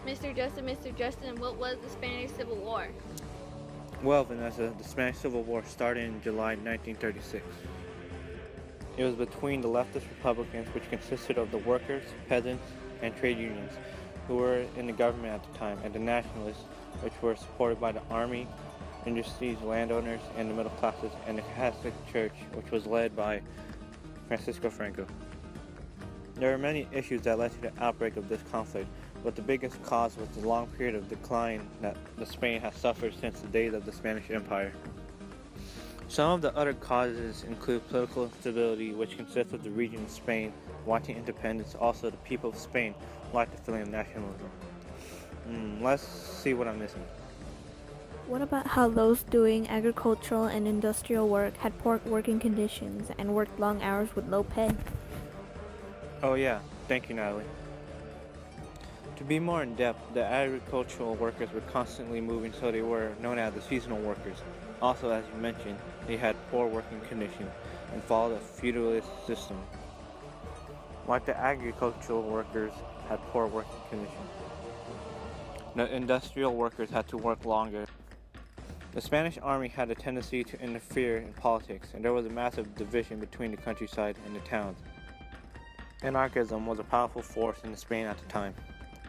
Mr. Justin, what was the Spanish Civil War? Well, Vanessa, the Spanish Civil War started in July 1936. It was between the leftist Republicans, which consisted of the workers, peasants, and trade unions, who were in the government at the time, and the nationalists, which were supported by the army, industries, landowners, and the middle classes, and the Catholic Church, which was led by Francisco Franco. There were many issues that led to the outbreak of this conflict, but the biggest cause was the long period of decline that Spain has suffered since the days of the Spanish Empire. Some of the other causes include political instability, which consists of the region of Spain wanting independence. Also, the people of Spain lacked the feeling of nationalism. Let's see what I'm missing. What about how those doing agricultural and industrial work had poor working conditions and worked long hours with low pay? Oh yeah, thank you, Natalie. To be more in depth, the agricultural workers were constantly moving, so they were known as the seasonal workers. Also, as you mentioned, they had poor working conditions and followed a feudalist system. Like the agricultural workers had poor working conditions, the industrial workers had to work longer. The Spanish army had a tendency to interfere in politics, and there was a massive division between the countryside and the towns. Anarchism was a powerful force in Spain at the time.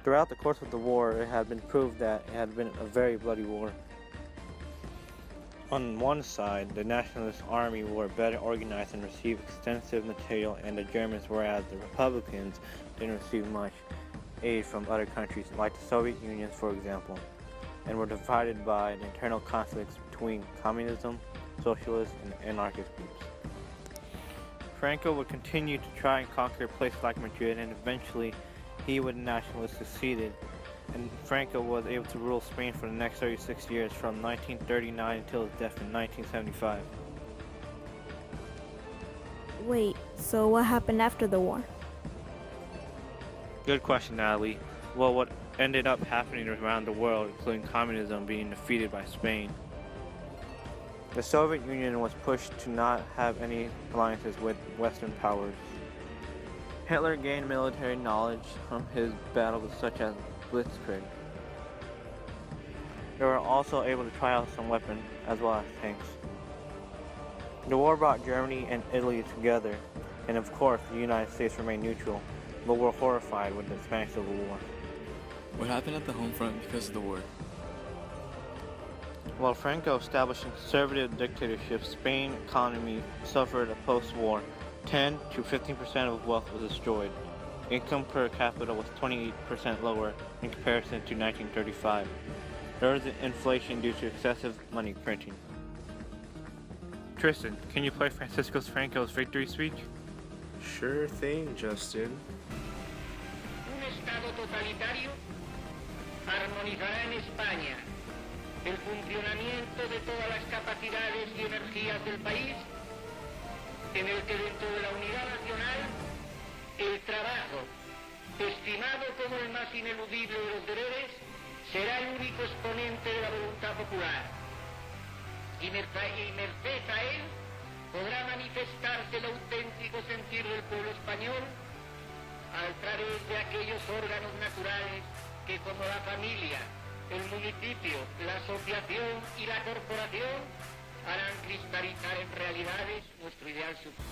Throughout the course of the war, it had been proved that it had been a very bloody war. On one side, the nationalist army were better organized and received extensive material, and the Germans, whereas the Republicans didn't receive much aid from other countries, like the Soviet Union, for example, and were divided by the internal conflicts between communism, socialists, and anarchist groups. Franco would continue to try and conquer a place like Madrid, and eventually he with the nationalists succeeded, and Franco was able to rule Spain for the next 36 years, from 1939 until his death in 1975. Wait, so what happened after the war? Good question, Natalie. Well, what ended up happening around the world, including communism being defeated by Spain. The Soviet Union was pushed to not have any alliances with Western powers. Hitler gained military knowledge from his battles such as Blitzkrieg. They were also able to try out some weapons as well as tanks. The war brought Germany and Italy together, and of course the United States remained neutral, but were horrified with the Spanish Civil War. What happened at the home front because of the war? While Franco established a conservative dictatorship, Spain's economy suffered a post-war. 10 to 15% of wealth was destroyed. Income per capita was 28% lower in comparison to 1935. There was inflation due to excessive money printing. Tristan, can you play Francisco Franco's victory speech? Sure thing, Justin. Un Estado totalitario armonizará en España el funcionamiento de todas las capacidades y energías del país, en el que dentro de la unidad nacional el trabajo, estimado como el más ineludible de los deberes, será el único exponente de la voluntad popular. Y merced a él podrá manifestarse el auténtico sentir del pueblo español a través de aquellos órganos naturales que, como la familia, el municipio, la asociación y la corporación, harán cristalizar en realidades nuestro ideal supremo.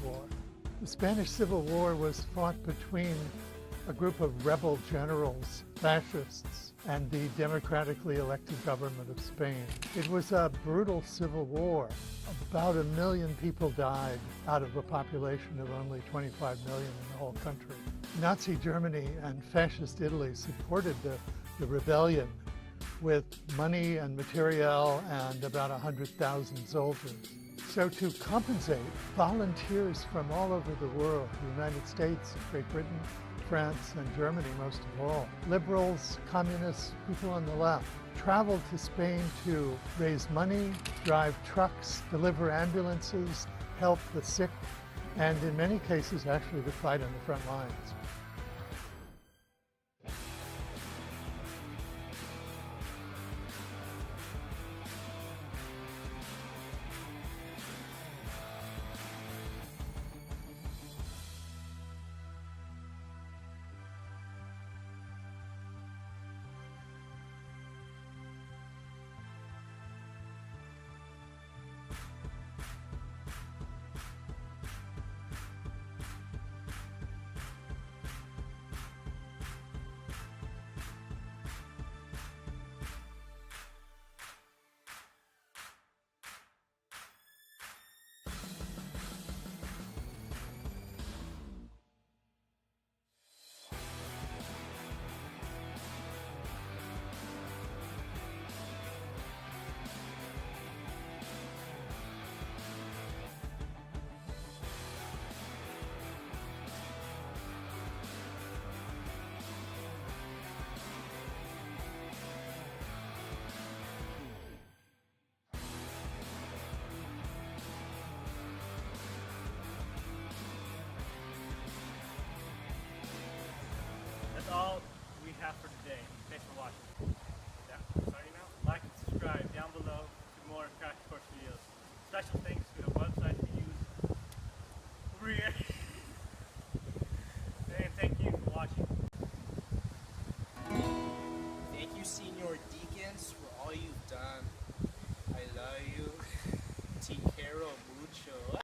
War. The Spanish Civil War was fought between a group of rebel generals, fascists, and the democratically elected government of Spain. It was a brutal civil war. About 1 million people died out of a population of only 25 million in the whole country. Nazi Germany and fascist Italy supported the rebellion with money and materiel and about 100,000 soldiers. So to compensate, volunteers from all over the world, the United States, Great Britain, France, and Germany most of all, liberals, communists, people on the left, traveled to Spain to raise money, drive trucks, deliver ambulances, help the sick, and in many cases actually to fight on the front lines. That's all we have for today. Thanks for watching. Yeah, starting out, like and subscribe down below for more Crash Course videos. Special thanks to the website we use over here. And thank you for watching. Thank you, Senior Deacons, for all you've done. I love you. Te quiero mucho.